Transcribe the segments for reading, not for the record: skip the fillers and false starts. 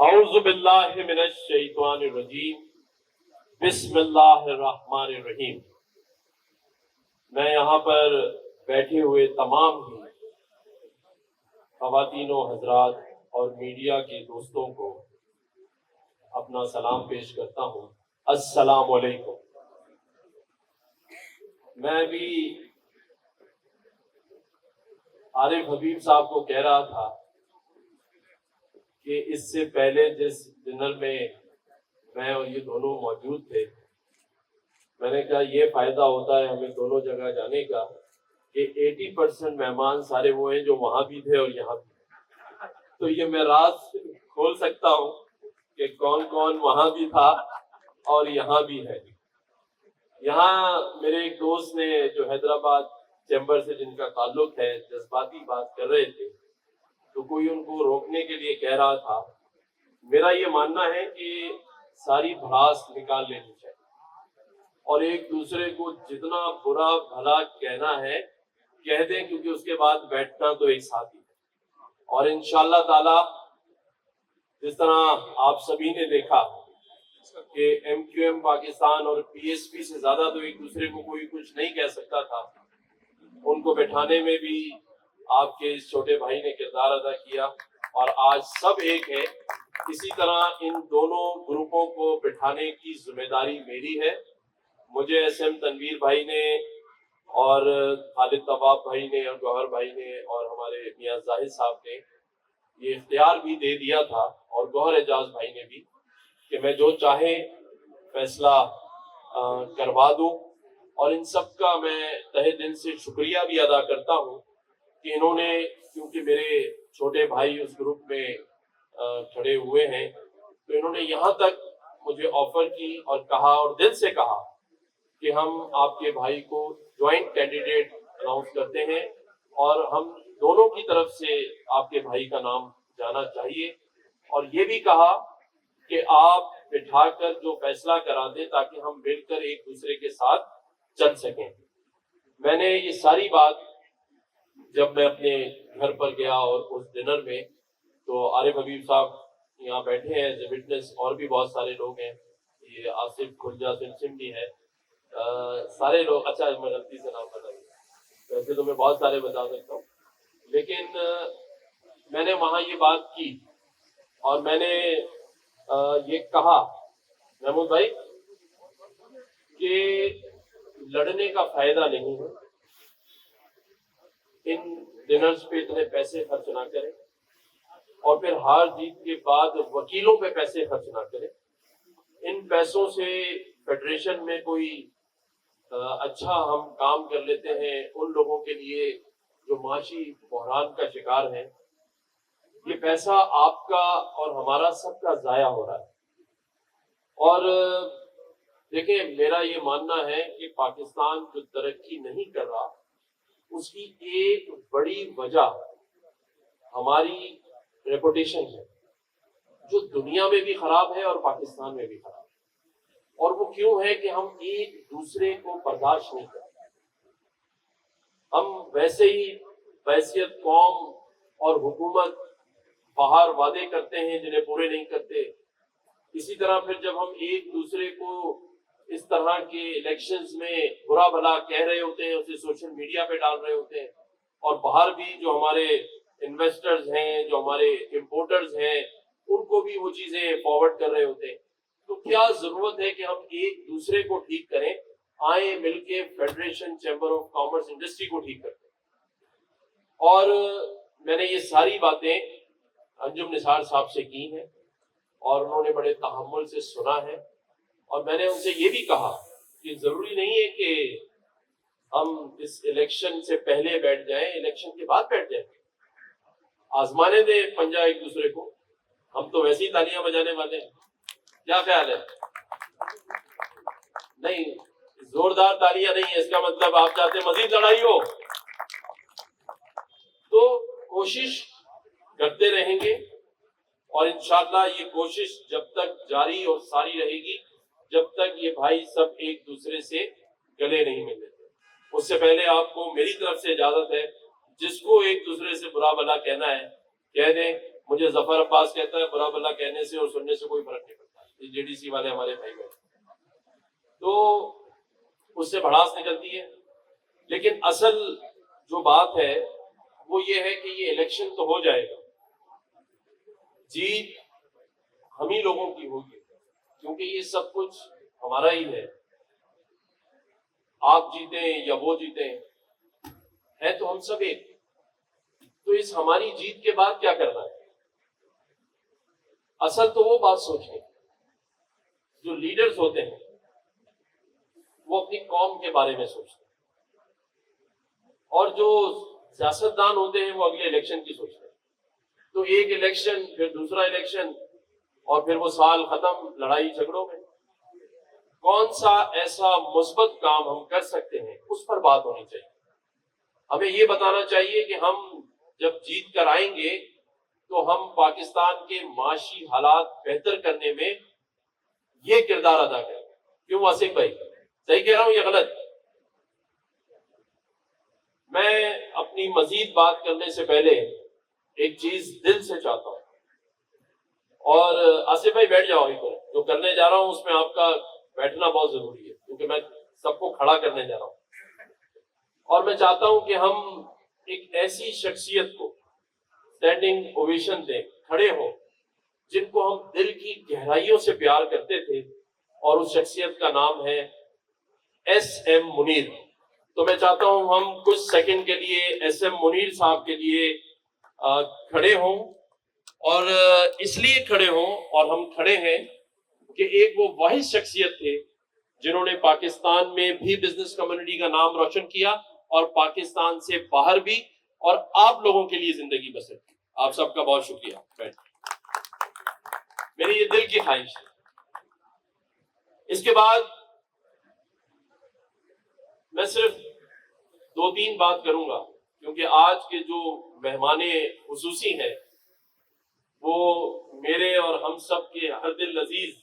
اعوذ باللہ من الشیطان الرجیم بسم اللہ الرحمن الرحیم۔ میں یہاں پر بیٹھے ہوئے تمام ہی خواتین و حضرات اور میڈیا کے دوستوں کو اپنا سلام پیش کرتا ہوں۔ السلام علیکم۔ میں بھی عارف حبیب صاحب کو کہہ رہا تھا کہ اس سے پہلے جس ڈنر میں میں اور یہ دونوں موجود تھے، میں نے کہا یہ فائدہ ہوتا ہے ہمیں دونوں جگہ جانے کا کہ 80% مہمان سارے وہ ہیں جو وہاں بھی تھے اور یہاں بھی، تو یہ میں راز کھول سکتا ہوں کہ کون کون وہاں بھی تھا اور یہاں بھی ہے۔ یہاں میرے ایک دوست نے جو حیدرآباد چیمبر سے جن کا تعلق ہے جذباتی بات کر رہے تھے، تو کوئی ان کو روکنے کے لیے کہہ رہا تھا۔ میرا یہ ماننا ہے کہ ساری بھڑاس نکال لینی چاہیے اور ایک دوسرے کو جتنا برا بھلا کہنا ہے کہہ دیں، کیونکہ اس کے بعد بیٹھنا تو ایک ساتھ ہی ہے۔ اور انشاءاللہ تعالی جس طرح آپ سبھی نے دیکھا کہ ایم کیو ایم پاکستان اور پی ایس پی سے زیادہ تو ایک دوسرے کو کوئی کچھ نہیں کہہ سکتا تھا، ان کو بٹھانے میں بھی آپ کے اس چھوٹے بھائی نے کردار ادا کیا اور آج سب ایک ہے۔ اسی طرح ان دونوں گروپوں کو بٹھانے کی ذمہ داری میری ہے۔ مجھے ایس ایم تنویر بھائی نے اور خالد طباب بھائی نے اور گوہر بھائی نے اور ہمارے میاں زاہد صاحب نے یہ اختیار بھی دے دیا تھا، اور گوہر اعجاز بھائی نے بھی، کہ میں جو چاہے فیصلہ کروا دوں۔ اور ان سب کا میں تہہ دل سے شکریہ بھی ادا کرتا ہوں کہ انہوں نے، کیونکہ میرے چھوٹے بھائی اس گروپ میں کھڑے ہوئے ہیں، تو انہوں نے یہاں تک مجھے آفر کی اور کہا اور دل سے کہا کہ ہم آپ کے بھائی کو جوائنٹ کینڈیڈیٹ اناؤنس کرتے ہیں اور ہم دونوں کی طرف سے آپ کے بھائی کا نام جانا چاہیے، اور یہ بھی کہا کہ آپ بٹھا کر جو فیصلہ کرا دیں تاکہ ہم مل کر ایک دوسرے کے ساتھ چل سکیں۔ میں نے یہ ساری بات جب میں اپنے گھر پر گیا اور اس ڈنر میں، تو عارف حبیب صاحب یہاں بیٹھے ہیں ایز اے وٹنس، اور بھی بہت سارے لوگ ہیں، یہ آصف کھلجا سمسم بھی ہے، سارے لوگ، اچھا میں غلطی سے نام بتائیے، ویسے تو میں بہت سارے بتا سکتا ہوں، لیکن میں نے وہاں یہ بات کی اور میں نے یہ کہا محمود بھائی کہ لڑنے کا فائدہ نہیں ہے، ان ڈنرز پہ اتنے پیسے خرچ نہ کریں اور پھر ہار جیت کے بعد وکیلوں پہ پیسے خرچ نہ کریں۔ ان پیسوں سے فیڈریشن میں کوئی اچھا ہم کام کر لیتے ہیں ان لوگوں کے لیے جو معاشی بحران کا شکار ہیں۔ یہ پیسہ آپ کا اور ہمارا سب کا ضائع ہو رہا ہے۔ اور دیکھیں، میرا یہ ماننا ہے کہ پاکستان جو ترقی نہیں کر رہا، اس کی ایک بڑی وجہ ہماری ریپوٹیشن ہے، جو دنیا میں بھی خراب ہے اور پاکستان میں بھی خراب ہے۔ اور وہ کیوں ہے کہ ہم ایک دوسرے کو برداشت نہیں کرتے۔ ہم ویسے ہی بحیثیت قوم اور حکومت باہر وعدے کرتے ہیں جنہیں پورے نہیں کرتے۔ اسی طرح پھر جب ہم ایک دوسرے کو اس طرح کے الیکشنز میں برا بھلا کہہ رہے ہوتے ہیں، اسے سوشل میڈیا پہ ڈال رہے ہوتے ہیں، اور باہر بھی جو ہمارے انویسٹرز ہیں، جو ہمارے امپورٹرز ہیں، ان کو بھی وہ چیزیں فارورڈ کر رہے ہوتے ہیں، تو کیا ضرورت ہے کہ ہم ایک دوسرے کو ٹھیک کریں؟ آئیں مل کے federation chamber of commerce industry کو ٹھیک کرتے ہیں۔ اور میں نے یہ ساری باتیں انجم نثار صاحب سے کی ہیں اور انہوں نے بڑے تحمل سے سنا ہے، اور میں نے ان سے یہ بھی کہا کہ ضروری نہیں ہے کہ ہم اس الیکشن سے پہلے بیٹھ جائیں، الیکشن کے بعد بیٹھ جائیں، آزمانے دیں پنجہ ایک دوسرے کو، ہم تو ویسے ہی تالیاں بجانے والے ہیں۔ کیا خیال ہے؟ نہیں، زوردار تالیاں نہیں ہے، اس کا مطلب آپ چاہتے ہیں مزید لڑائی ہو، تو کوشش کرتے رہیں گے، اور انشاءاللہ یہ کوشش جب تک جاری اور ساری رہے گی جب تک یہ بھائی سب ایک دوسرے سے گلے نہیں مل لیتے۔ اس سے پہلے آپ کو میری طرف سے اجازت ہے، جس کو ایک دوسرے سے برا بھلا کہنا ہے کہہ دیں۔ مجھے ظفر عباس کہتا ہے برا بلا کہنے سے اور سننے سے کوئی فرق نہیں پڑتا. یہ جے ڈی سی والے ہمارے بھائی بہن, تو اس سے بھڑاس نکلتی ہے. لیکن اصل جو بات ہے وہ یہ ہے کہ یہ الیکشن تو ہو جائے گا, جیت ہم ہی لوگوں کی ہوگی, کیونکہ یہ سب کچھ ہمارا ہی ہے. آپ جیتیں یا وہ جیتیں, ہے تو ہم سب ایک. تو اس ہماری جیت کے بعد کیا کرنا ہے؟ اصل تو وہ بات سوچیں. جو لیڈرز ہوتے ہیں وہ اپنی قوم کے بارے میں سوچتے ہیں, اور جو سیاستدان ہوتے ہیں وہ اگلے الیکشن کی سوچتے ہیں. تو ایک الیکشن, پھر دوسرا الیکشن, اور پھر وہ سال ختم لڑائی جھگڑوں میں. کون سا ایسا مثبت کام ہم کر سکتے ہیں اس پر بات ہونی چاہیے. ہمیں یہ بتانا چاہیے کہ ہم جب جیت کر آئیں گے تو ہم پاکستان کے معاشی حالات بہتر کرنے میں یہ کردار ادا کریں. کیوں آصف بھائی, صحیح کہہ رہا ہوں یا غلط؟ میں اپنی مزید بات کرنے سے پہلے ایک چیز دل سے چاہتا ہوں, اور آصف بھائی بیٹھ جاؤ, جو کرنے جا رہا ہوں اس میں آپ کا بیٹھنا بہت ضروری ہے, کیونکہ میں سب کو کھڑا کرنے جا رہا ہوں. اور میں چاہتا ہوں کہ ہم ایک ایسی شخصیت کو اسٹینڈنگ اوویشن دیں, کھڑے ہوں, جن کو ہم دل کی گہرائیوں سے پیار کرتے تھے, اور اس شخصیت کا نام ہے ایس ایم منیر. تو میں چاہتا ہوں ہم کچھ سیکنڈ کے لیے ایس ایم منیر صاحب کے لیے کھڑے ہوں, اور اس لیے کھڑے ہوں, اور ہم کھڑے ہیں کہ ایک وہ واحد شخصیت تھے جنہوں نے پاکستان میں بھی بزنس کمیونٹی کا نام روشن کیا, اور پاکستان سے باہر بھی, اور آپ لوگوں کے لیے زندگی بسر کی. آپ سب کا بہت شکریہ. میری یہ دل کی خواہش ہے. اس کے بعد میں صرف 2-3 بات کروں گا, کیونکہ آج کے جو مہمان خصوصی ہیں وہ میرے اور ہم سب کے ہر دل عزیز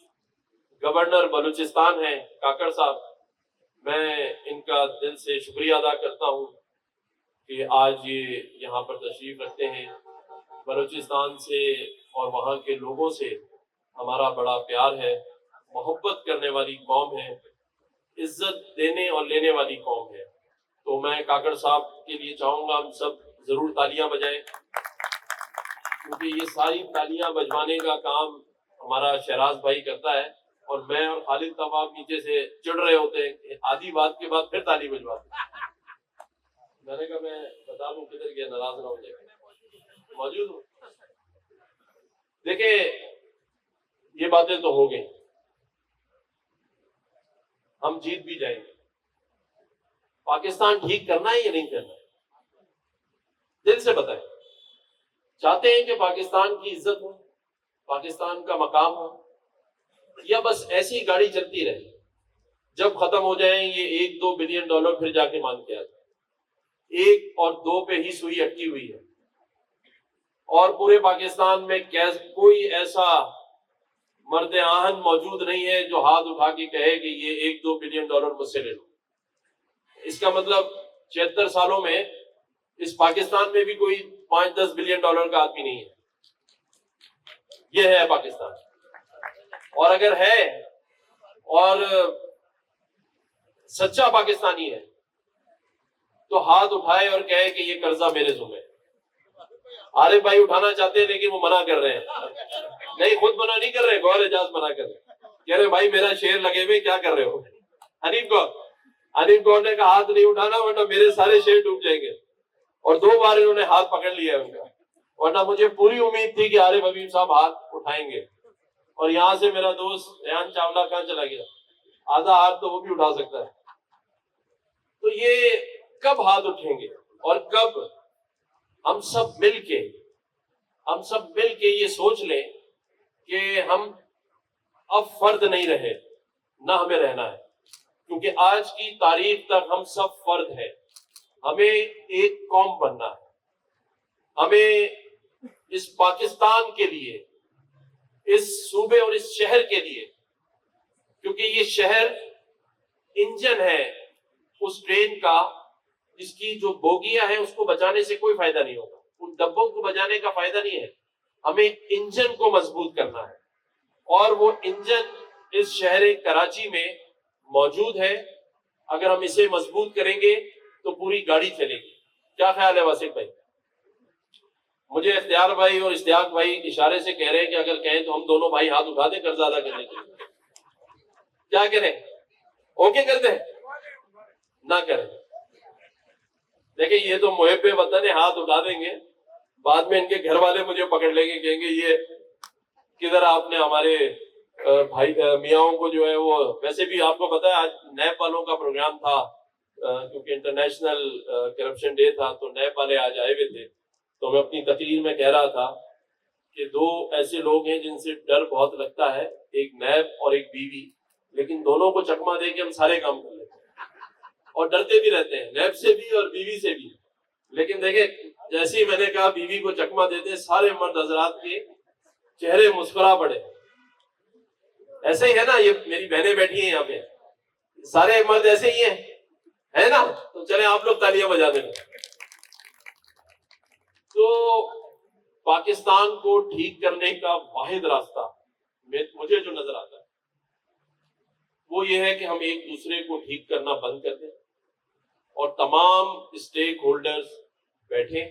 گورنر بلوچستان ہیں, کاکڑ صاحب. میں ان کا دل سے شکریہ ادا کرتا ہوں کہ آج یہ یہاں پر تشریف رکھتے ہیں. بلوچستان سے اور وہاں کے لوگوں سے ہمارا بڑا پیار ہے, محبت کرنے والی قوم ہے, عزت دینے اور لینے والی قوم ہے. تو میں کاکڑ صاحب کے لیے چاہوں گا ہم سب ضرور تالیاں بجائیں, کیونکہ یہ ساری تالیاں بجوانے کا کام ہمارا شہراز بھائی کرتا ہے, اور میں اور خالد طباب نیچے سے چڑھ رہے ہوتے ہیں, آدھی بات کے بعد پھر تالی بجواتے ہیں. میں نے کہا میں بتا دوں کدھر گیا, ناراض نہ ہو جائے. موجود ہوں. دیکھیں یہ باتیں تو ہو گئی, ہم جیت بھی جائیں گے. پاکستان ٹھیک کرنا ہے یا نہیں کرنا ہے؟ دل سے بتائیں. چاہتے ہیں کہ پاکستان کی عزت ہو, پاکستان کا مقام ہو, یا بس ایسی گاڑی چلتی رہے, جب ختم ہو جائیں یہ $1-2 بلین پھر جا کے مانگ کے آتے. 1 اور 2 پہ ہی سوئی اٹکی ہوئی ہے, اور پورے پاکستان میں کوئی ایسا مرد آہن موجود نہیں ہے جو ہاتھ اٹھا کے کہے کہ یہ $1-2 بلین مجھ سے لے لو. اس کا مطلب 76 سالوں میں اس پاکستان میں بھی کوئی 5-10 بلین ڈالر کا آدمی نہیں ہے. یہ ہے پاکستان. اور اگر ہے اور سچا پاکستانی ہے تو ہاتھ اٹھائے اور کہے کہ یہ قرضہ میرے ذمہ ہے. عارف بھائی اٹھانا چاہتے ہیں لیکن وہ منع کر رہے ہیں. نہیں, خود منع نہیں کر رہے, گوھر اعجاز منع کر رہے, کہہ رہے بھائی میرا شیر لگے ہوئے کیا کر رہے ہو. حنیف گور نے کہا ہاتھ نہیں اٹھانا ورنہ میرے سارے شیر ڈوب جائیں گے, اور 2 بار انہوں نے ہاتھ پکڑ لیا ہے ان کا, ورنہ مجھے پوری امید تھی کہ عارف حبیب صاحب ہاتھ اٹھائیں گے. اور یہاں سے میرا دوست ریحان چاولہ کہاں چلا گیا, آدھا ہاتھ تو وہ بھی اٹھا سکتا ہے. تو یہ کب ہاتھ اٹھیں گے, اور کب ہم سب مل کے یہ سوچ لیں کہ ہم اب فرد نہیں رہے, نہ ہمیں رہنا ہے, کیونکہ آج کی تاریخ تک ہم سب فرد ہیں. ہمیں ایک قوم بننا ہے, ہمیں اس پاکستان کے لیے, اس صوبے اور اس شہر کے لیے, کیونکہ یہ شہر انجن ہے اس ٹرین کا, اس کی جو بوگیاں ہیں اس کو بچانے سے کوئی فائدہ نہیں ہوگا, ان ڈبوں کو بچانے کا فائدہ نہیں ہے. ہمیں انجن کو مضبوط کرنا ہے، اور وہ انجن اس شہر کراچی میں موجود ہے. اگر ہم اسے مضبوط کریں گے تو پوری گاڑی چلے گی. کیا خیال ہے واسق بھائی؟ مجھے اختیار بھائی اور اشتیاق بھائی اشارے سے کہہ رہے ہیں کہ اگر کہیں تو ہم دونوں بھائی ہاتھ اٹھا دیں قرض ادا کرنے کے لیے. کیا کریں؟ اوکے کر دیں؟ نہ کریں؟ دیکھیں یہ تو محب وطن ہے، ہاتھ اٹھا دیں گے، بعد میں ان کے گھر والے مجھے پکڑ لیں گے، کہیں گے یہ کدھر آپ نے ہمارے بھائی میاں کو جو ہے وہ. ویسے بھی آپ کو پتا ہے آج نیب والوں کا پروگرام تھا، کیونکہ انٹرنیشنل کرپشن ڈے تھا تو نیب والے آج آئے ہوئے تھے. تو میں اپنی تقریر میں کہہ رہا تھا کہ دو ایسے لوگ ہیں جن سے ڈر بہت لگتا ہے، ایک نیب اور ایک بیوی، لیکن دونوں کو چکما دے کے ہم سارے کام کر لیتے ہیں اور ڈرتے بھی رہتے ہیں، نیب سے بھی اور بیوی سے بھی. لیکن دیکھیں جیسے ہی میں نے کہا بیوی کو چکما دیتے، سارے مرد حضرات کے چہرے مسکرا پڑے. ایسے ہی ہے نا، یہ میری بہنیں بیٹھی ہیں یہاں پہ، سارے مرد ایسے ہی ہیں، ہے نا؟ تو چلیں آپ لوگ تالیاں بجا دیں. تو پاکستان کو ٹھیک کرنے کا واحد راستہ مجھے جو نظر آتا ہے وہ یہ ہے کہ ہم ایک دوسرے کو ٹھیک کرنا بند کر دیں اور تمام اسٹیک ہولڈرز بیٹھیں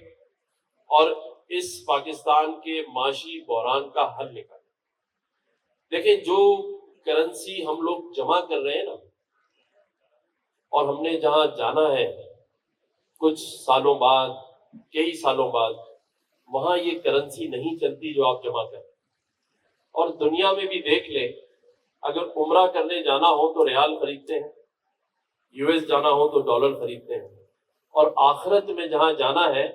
اور اس پاکستان کے معاشی بحران کا حل نکالیں. دیکھیں جو کرنسی ہم لوگ جمع کر رہے ہیں نا، اور ہم نے جہاں جانا ہے کچھ سالوں بعد، کئی سالوں بعد، وہاں یہ کرنسی نہیں چلتی جو آپ جمع کریں. اور دنیا میں بھی دیکھ لیں، اگر عمرہ کرنے جانا ہو تو ریال خریدتے ہیں، یو ایس جانا ہو تو ڈالر خریدتے ہیں، اور آخرت میں جہاں جانا ہے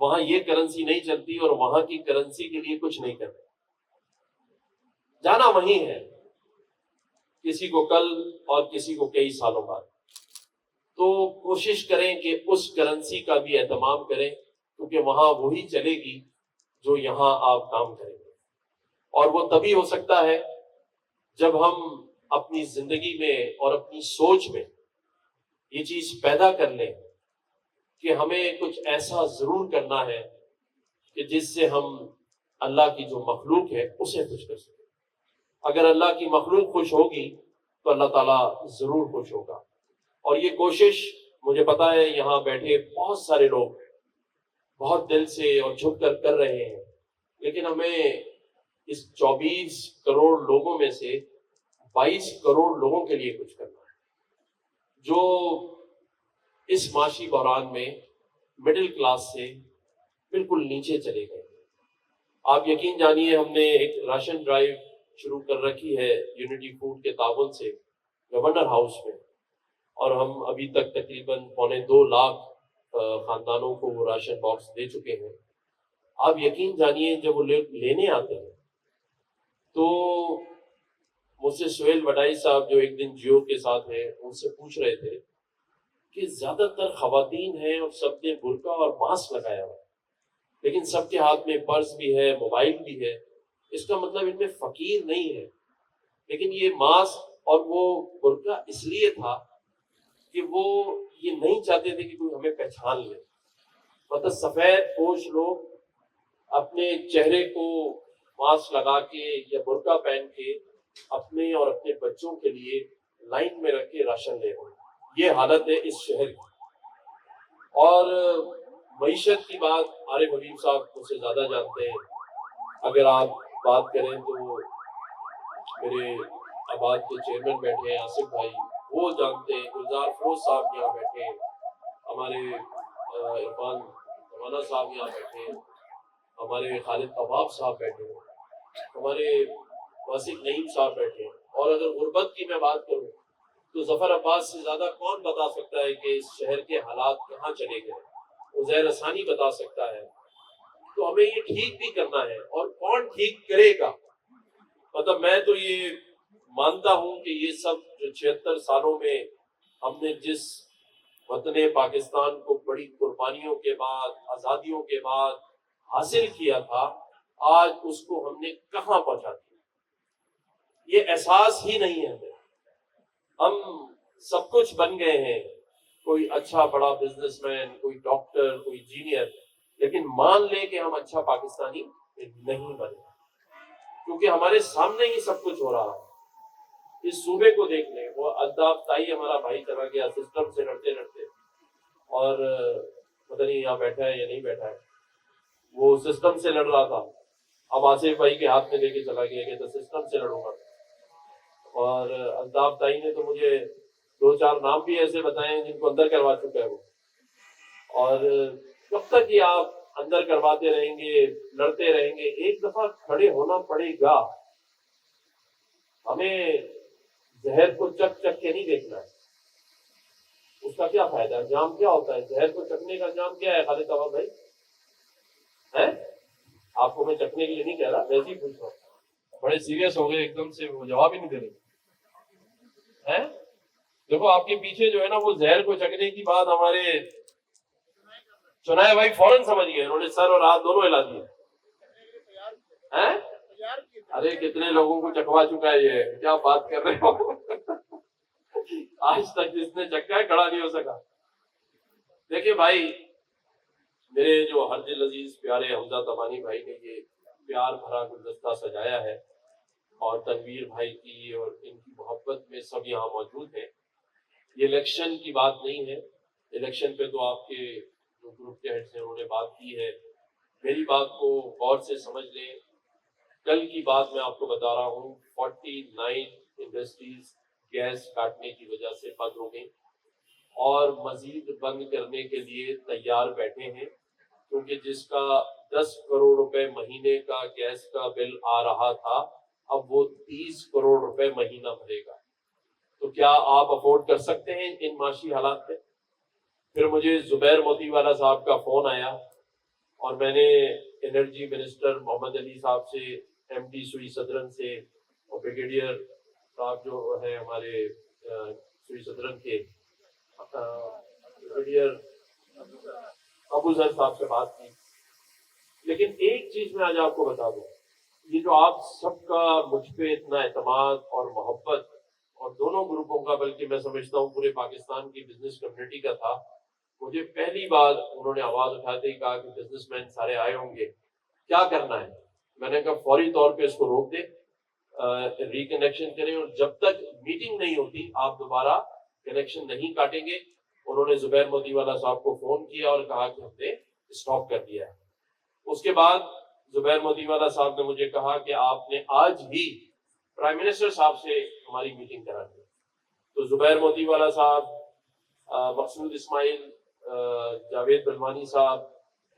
وہاں یہ کرنسی نہیں چلتی اور وہاں کی کرنسی کے لیے کچھ نہیں کرتے. جانا وہیں ہے، کسی کو کل اور کسی کو کئی سالوں بعد. تو کوشش کریں کہ اس کرنسی کا بھی اہتمام کریں، کیونکہ وہاں وہی چلے گی جو یہاں آپ کام کریں گے. اور وہ تبھی ہو سکتا ہے جب ہم اپنی زندگی میں اور اپنی سوچ میں یہ چیز پیدا کر لیں کہ ہمیں کچھ ایسا ضرور کرنا ہے کہ جس سے ہم اللہ کی جو مخلوق ہے اسے خوش کر سکیں. اگر اللہ کی مخلوق خوش ہوگی تو اللہ تعالیٰ ضرور خوش ہوگا. اور یہ کوشش مجھے پتا ہے یہاں بیٹھے بہت سارے لوگ بہت دل سے اور جھک کر کر رہے ہیں، لیکن ہمیں اس 24 کروڑ لوگوں میں سے 22 کروڑ لوگوں کے لیے کچھ کرنا ہے جو اس معاشی بحران میں مڈل کلاس سے بالکل نیچے چلے گئے. آپ یقین جانیے ہم نے ایک راشن ڈرائیو شروع کر رکھی ہے یونٹی فوڈ کے تعاون سے گورنر ہاؤس میں، اور ہم ابھی تک تقریباً 2.25 لاکھ خاندانوں کو وہ راشن باکس دے چکے ہیں. آپ یقین جانیے جب وہ لوگ لینے آتے ہیں تو مجھ سے سہیل وڈائی صاحب جو ایک دن جیو کے ساتھ ہیں ان سے پوچھ رہے تھے کہ زیادہ تر خواتین ہیں اور سب نے برقع اور ماسک لگایا ہوا، لیکن سب کے ہاتھ میں پرس بھی ہے، موبائل بھی ہے. اس کا مطلب ان میں فقیر نہیں ہے، لیکن یہ ماسک اور وہ برقع اس لیے تھا کہ وہ یہ نہیں چاہتے تھے کہ کوئی ہمیں پہچان لے. مطلب سفید پوش لوگ اپنے چہرے کو ماسک لگا کے یا برقع پہن کے اپنے اور اپنے بچوں کے لیے لائن میں رکھ کے راشن لے رہے ہیں. یہ حالت ہے اس شہر کی. اور معیشت کی بات عارف حبیب صاحب مجھ سے زیادہ جانتے ہیں. اگر آپ بات کریں تو میرے آباد کے چیئرمین بیٹھے ہیں آصف بھائی، وہ جانتے ہیں. گلزار فروز صاحب یہاں بیٹھے ہیں، ہمارے عرفان مولانا صاحب یہاں بیٹھے ہیں، ہمارے خالد طباب صاحب بیٹھے ہیں، ہمارے واسق نعیم صاحب بیٹھے ہیں. اور اگر غربت کی میں بات کروں تو ظفر عباس سے زیادہ کون بتا سکتا ہے کہ اس شہر کے حالات کہاں چلے گئے؟ عزیر ثانی بتا سکتا ہے. تو ہمیں یہ ٹھیک بھی کرنا ہے، اور کون ٹھیک کرے گا؟ مطلب میں تو یہ مانتا ہوں کہ یہ سب جو 76 سالوں میں ہم نے جس وطن پاکستان کو بڑی قربانیوں کے بعد، آزادیوں کے بعد حاصل کیا تھا، آج اس کو ہم نے کہاں پہنچا دیا؟ یہ احساس ہی نہیں ہے ہمیں. ہم سب کچھ بن گئے ہیں، کوئی اچھا بڑا بزنس مین، کوئی ڈاکٹر، کوئی انجینئر، لیکن مان لے کہ ہم اچھا پاکستانی نہیں بنے، کیونکہ ہمارے سامنے ہی سب کچھ ہو رہا ہے۔ اس صوبے کو دیکھ لیں، وہ الطاف تائی ہمارا بھائی چلا گیا سسٹم سے لڑتے لڑتے، اور پتہ نہیں یہاں بیٹھا ہے یا نہیں بیٹھا ہے، وہ سسٹم سے لڑ رہا تھا، اب آصف بھائی کے ہاتھ میں لے کے چلا گیا کہ تو سسٹم سے لڑوں گا۔ اور الطاف تائی نے تو مجھے 2-4 نام بھی ایسے بتائے ہیں جن کو اندر کروا چکا ہے وہ، اور کب تک یہ آپ اندر کرواتے رہیں گے، لڑتے رہیں گے؟ ایک دفعہ کھڑے ہونا پڑے گا۔ ہمیں زہر کو چک چک کے نہیں دیکھنا ہے، اس کا کیا فائدہ، انجام کیا ہوتا ہے؟ زہر کو چکنے کا انجام کیا ہے خالد طوال بھائی؟ ہے آپ کو میں چکنے کے لیے نہیں کہہ رہا، ویسے ہی پوچھ رہا ہوں۔ بڑے سیریس ہو گئے ایک دم سے، وہ جواب ہی نہیں دے رہے ہیں۔ دیکھو آپ کے پیچھے جو ہے نا، وہ زہر کو چکنے کی بات ہمارے چنائے بھائی فوراً سمجھ گئے، انہوں نے سر اور ہاتھ دونوں ہلا دیے۔ ارے کتنے لوگوں کو چکوا چکا ہے یہ، کیا بات کر رہے ہو؟ آج تک جس نے چکا ہے کھڑا نہیں ہو سکا۔ دیکھیں بھائی، میرے جو ہر دل عزیز پیارے حمزہ تمانی بھائی نے یہ پیار بھرا گلدستہ سجایا ہے، اور تنویر بھائی کی اور ان کی محبت میں سب یہاں موجود ہیں۔ یہ الیکشن کی بات نہیں ہے، الیکشن پہ تو آپ کے جو گروپ کے ہیڈز ہیں انہوں نے بات کی ہے، میری بات کو غور سے سمجھ لیں۔ کل کی بات میں آپ کو بتا رہا ہوں، 49 انڈسٹریز گیس کاٹنے کی وجہ سے بند ہو گئی، اور مزید بند کرنے کے لیے تیار بیٹھے ہیں، کیونکہ جس کا 10 کروڑ روپے مہینے کا گیس کا بل آ رہا تھا، اب وہ 30 کروڑ روپے مہینہ بھرے گا۔ تو کیا آپ افورڈ کر سکتے ہیں ان معاشی حالات میں؟ پھر مجھے زبیر موتی والا صاحب کا فون آیا، اور میں نے انرجی منسٹر محمد علی صاحب سے، ایم ڈی سوئی صدرن سے، اور بریگیڈیئر صاحب جو ہے ہمارے سوئی صدرن کے بریگیڈیئر ابو ذر صاحب سے بات کی۔ لیکن ایک چیز میں آج آپ کو بتا دوں، یہ جو آپ سب کا مجھ پہ اتنا اعتماد اور محبت، اور دونوں گروپوں کا، بلکہ میں سمجھتا ہوں پورے پاکستان کی بزنس کمیونٹی کا تھا، مجھے پہلی بار انہوں نے آواز اٹھاتے ہی کہا کہ بزنس مین سارے آئے ہوں گے، کیا کرنا ہے؟ میں نے کہا فوری طور پہ اس کو روک دیں، ریکنیکشن کریں، اور جب تک میٹنگ نہیں ہوتی آپ دوبارہ کنیکشن نہیں کاٹیں گے۔ انہوں نے زبیر موتی والا صاحب کو فون کیا اور کہا کہ ہم نے اسٹاپ کر دیا ہے۔ اس کے بعد زبیر موتی والا صاحب نے مجھے کہا کہ آپ نے آج ہی پرائم منسٹر صاحب سے ہماری میٹنگ کرا دی۔ تو زبیر موتی والا صاحب، مقصود اسماعیل، جاوید بلوانی صاحب،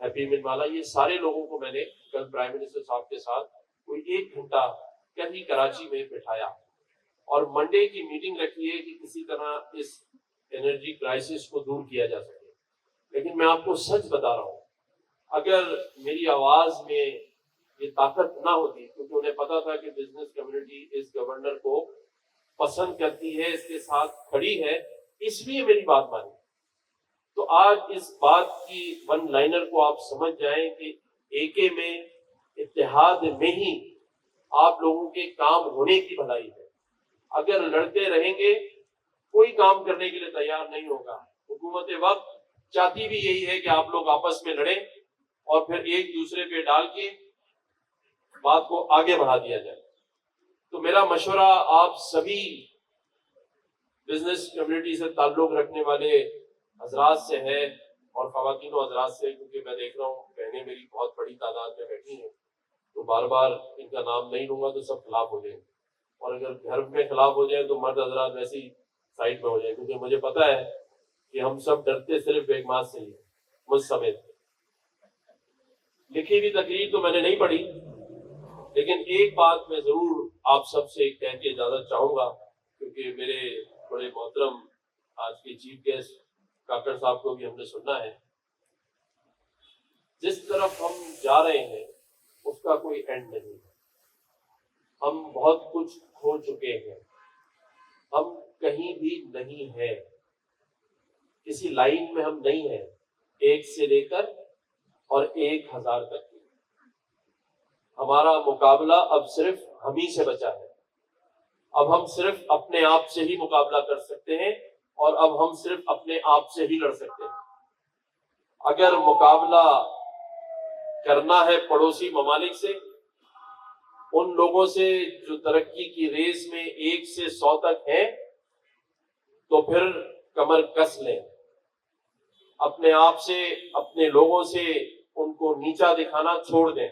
ہیپی منوالا، یہ سارے لوگوں کو میں نے کل پرائم منسٹر صاحب کے ساتھ کوئی 1 گھنٹہ کہیں کراچی میں بٹھایا، اور منڈے کی میٹنگ رکھی ہے کہ کسی طرح اس انرجی کرائسس کو دور کیا جا سکے۔ لیکن میں آپ کو سچ بتا رہا ہوں، اگر میری آواز میں یہ طاقت نہ ہوتی، کیونکہ انہیں پتا تھا کہ بزنس کمیونٹی اس گورنر کو پسند کرتی ہے، اس کے ساتھ کھڑی ہے، اس لیے میری بات مانی، تو آج اس بات کی ون لائنر کو آپ سمجھ جائیں کہ ایکے میں، اتحاد میں ہی آپ لوگوں کے کام ہونے کی بھلائی ہے۔ اگر لڑتے رہیں گے، کوئی کام کرنے کے لیے تیار نہیں ہوگا۔ حکومت وقت چاہتی بھی یہی ہے کہ آپ لوگ آپس میں لڑیں، اور پھر ایک دوسرے پہ ڈال کے بات کو آگے بڑھا دیا جائے۔ تو میرا مشورہ آپ سبھی بزنس کمیونٹی سے تعلق رکھنے والے حضرات سے ہے، اور خواتین و حضرات سے، کیونکہ میں دیکھ رہا ہوں بہنیں میری بہت بڑی تعداد میں بیٹھی ہیں، تو بار بار ان کا نام نہیں لوں گا تو سب خلاف ہو جائیں گے، اور اگر گھر میں خلاف ہو جائیں تو مرد حضرات ویسے ہی سائڈ میں ہو جائیں، کیونکہ مجھے پتا ہے کہ ہم سب ڈرتے صرف ایک بات سے ہی ہیں، مجھ سمیت۔ لکھی ہوئی تقریر تو میں نے نہیں پڑھی، لیکن ایک بات میں ضرور آپ سب سے کہہ کے اجازت چاہوں گا، کیونکہ میرے بڑے محترم آج کے چیف گیسٹ کاکڑ صاحب کو بھی ہم نے سننا ہے۔ جس طرف ہم جا رہے ہیں اس کا کوئی اینڈ نہیں ہے، ہم بہت کچھ کھو چکے ہیں، ہم کہیں بھی نہیں ہیں، کسی لائن میں ہم نہیں ہیں، 1 سے لے کر اور 1000 تک کی۔ ہمارا مقابلہ اب صرف ہم ہی سے بچا ہے، اب ہم صرف اپنے آپ سے ہی مقابلہ کر سکتے ہیں، اور اب ہم صرف اپنے آپ سے ہی لڑ سکتے ہیں۔ اگر مقابلہ کرنا ہے پڑوسی ممالک سے، ان لوگوں سے جو ترقی کی ریس میں 1 سے 100 تک ہیں، تو پھر کمر کس لیں، اپنے آپ سے، اپنے لوگوں سے ان کو نیچا دکھانا چھوڑ دیں،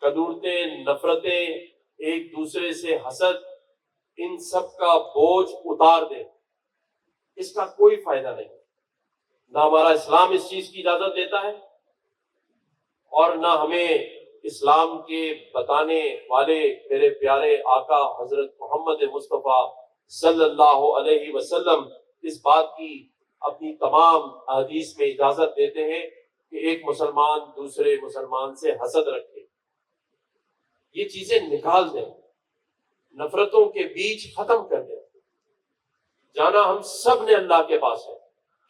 قدورتیں، نفرتیں، ایک دوسرے سے حسد، ان سب کا بوجھ اتار دیں۔ اس کا کوئی فائدہ نہیں، نہ ہمارا اسلام اس چیز کی اجازت دیتا ہے، اور نہ ہمیں اسلام کے بتانے والے میرے پیارے آقا حضرت محمد مصطفیٰ صلی اللہ علیہ وسلم اس بات کی اپنی تمام احادیث میں اجازت دیتے ہیں کہ ایک مسلمان دوسرے مسلمان سے حسد رکھے۔ یہ چیزیں نکال دیں، نفرتوں کے بیچ ختم کر دیں۔ جانا ہم سب نے اللہ کے پاس ہے،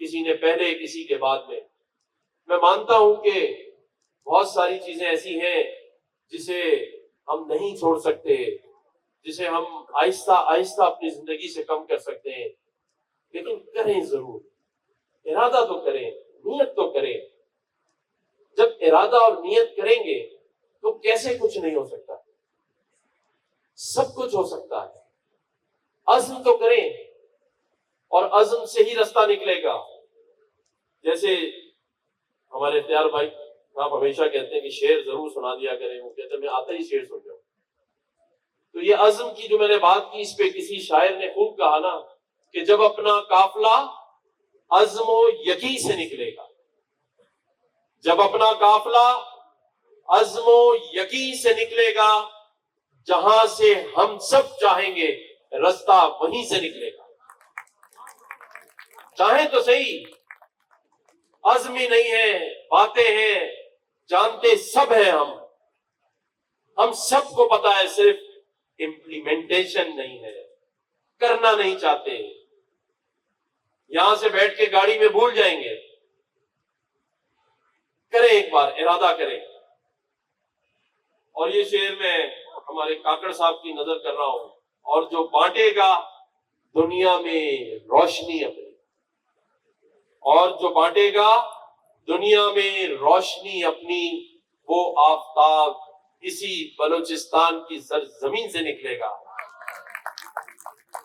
کسی نے پہلے کسی کے بعد میں۔ میں مانتا ہوں کہ بہت ساری چیزیں ایسی ہیں جسے ہم نہیں چھوڑ سکتے، جسے ہم آہستہ آہستہ اپنی زندگی سے کم کر سکتے ہیں، لیکن کریں ضرور، ارادہ تو کریں، نیت تو کریں۔ جب ارادہ اور نیت کریں گے تو کیسے کچھ نہیں ہو سکتا؟ سب کچھ ہو سکتا ہے۔ عزم تو کریں، اور عزم سے ہی رستہ نکلے گا۔ جیسے ہمارے اختیار بھائی آپ ہمیشہ کہتے ہیں کہ شعر ضرور سنا دیا کریں، وہ کہتے ہیں میں آتا ہی شعر سن جاؤں۔ تو یہ عزم کی جو میں نے بات کی، اس پہ کسی شاعر نے خوب کہا نا کہ جب اپنا قافلہ عزم و یقین سے نکلے گا، جب اپنا قافلہ عزم و یقین سے نکلے گا، جہاں سے ہم سب چاہیں گے رستہ وہیں سے نکلے گا۔ چاہیں تو صحیح، عزم ہی نہیں ہے، باتیں ہیں، جانتے سب ہیں ہم سب کو پتا ہے، صرف امپلیمنٹیشن نہیں ہے، کرنا نہیں چاہتے۔ یہاں سے بیٹھ کے گاڑی میں بھول جائیں گے۔ کریں، ایک بار ارادہ کریں۔ اور یہ شعر میں ہمارے کاکڑ صاحب کی نظر کر رہا ہوں، اور جو بانٹے گا دنیا میں روشنی اپنی، اور جو بانٹے گا دنیا میں روشنی اپنی، وہ آفتاب اسی بلوچستان کی سرزمین سے نکلے گا۔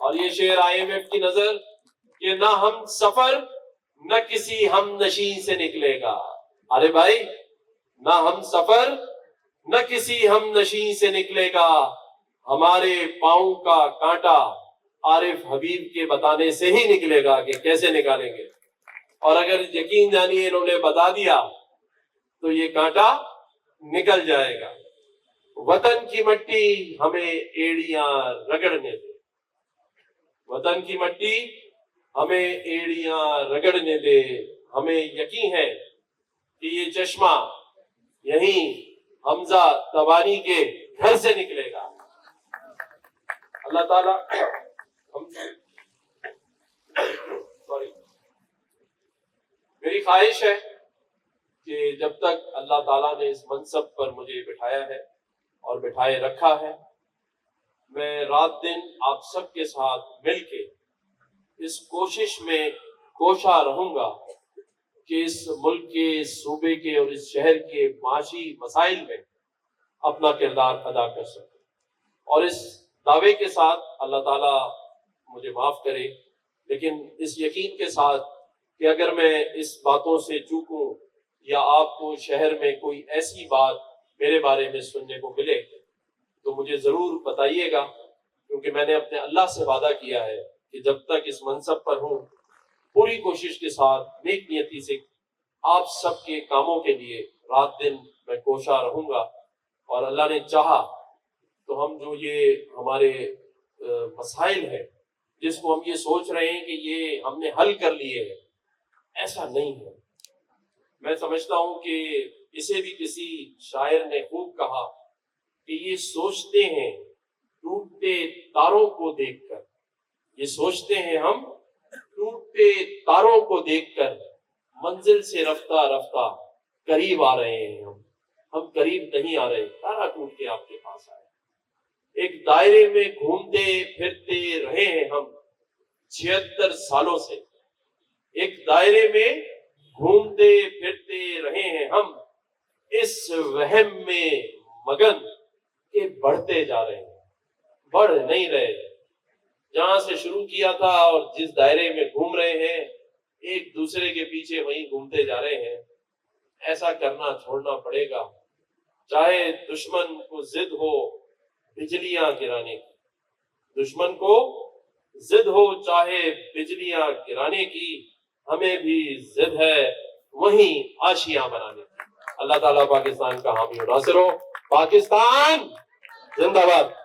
اور یہ شعر IMF کی نظر کہ نہ ہم سفر نہ کسی ہم نشین سے نکلے گا۔ ارے بھائی، نہ ہم سفر نہ کسی ہم نشین سے نکلے گا، ہمارے پاؤں کا کانٹا عارف حبیب کے بتانے سے ہی نکلے گا کہ کیسے نکالیں گے۔ اور اگر یقین جانیے انہوں نے بتا دیا تو یہ کانٹا نکل جائے گا۔ وطن کی مٹی ہمیں ایڑیاں رگڑنے دے، وطن کی مٹی ہمیں ایڑیاں رگڑنے دے، ہمیں یقین ہے کہ یہ چشمہ یہیں حمزہ تبانی کے گھر سے نکلے گا۔ اللہ تعالیٰ میری خواہش ہے کہ جب تک اللہ تعالیٰ نے اس منصب پر مجھے بٹھایا ہے اور بٹھائے رکھا ہے، میں رات دن آپ سب کے ساتھ مل کے اس کوشش میں کوشاں رہوں گا کہ اس ملک کے، اس صوبے کے اور اس شہر کے معاشی مسائل میں اپنا کردار ادا کر سکوں۔ اور اس دعوے کے ساتھ اللہ تعالیٰ مجھے معاف کرے، لیکن اس یقین کے ساتھ کہ اگر میں اس باتوں سے چوکوں یا آپ کو شہر میں کوئی ایسی بات میرے بارے میں سننے کو ملے تو مجھے ضرور بتائیے گا، کیونکہ میں نے اپنے اللہ سے وعدہ کیا ہے کہ جب تک اس منصب پر ہوں پوری کوشش کے ساتھ نیک نیتی سے آپ سب کے کاموں کے لیے رات دن میں کوشاں رہوں گا۔ اور اللہ نے چاہا تو ہم جو یہ ہمارے مسائل ہیں جس کو ہم یہ سوچ رہے ہیں کہ یہ ہم نے حل کر لیے ہیں، ایسا نہیں ہے۔ میں سمجھتا ہوں کہ اسے بھی کسی شاعر نے خوب کہا کہ یہ سوچتے ہیں ٹوٹتے تاروں کو دیکھ کر، یہ سوچتے ہیں ہم ٹوٹتے تاروں کو دیکھ کر، منزل سے رفتہ رفتہ قریب آ رہے ہیں ہم قریب نہیں آ رہے، تارا ٹوٹ کے آپ کے پاس آئے۔ ایک دائرے میں گھومتے پھرتے رہے ہیں ہم 76 سالوں سے، ایک دائرے میں گھومتے پھرتے رہے ہیں ہم اس وہم میں مگن کہ بڑھتے جا رہے ہیں، بڑھ نہیں رہے، جہاں سے شروع کیا تھا اور جس دائرے میں گھوم رہے ہیں ایک دوسرے کے پیچھے وہیں گھومتے جا رہے ہیں۔ ایسا کرنا چھوڑنا پڑے گا، چاہے دشمن کو ضد ہو بجلیاں گرانے کی، دشمن کو ضد ہو چاہے بجلیاں گرانے کی، ہمیں بھی ضد ہے وہیں آشیاں بنانے کی۔ اللہ تعالیٰ پاکستان کا حامی و ناصر ہو۔ پاکستان زندہ باد۔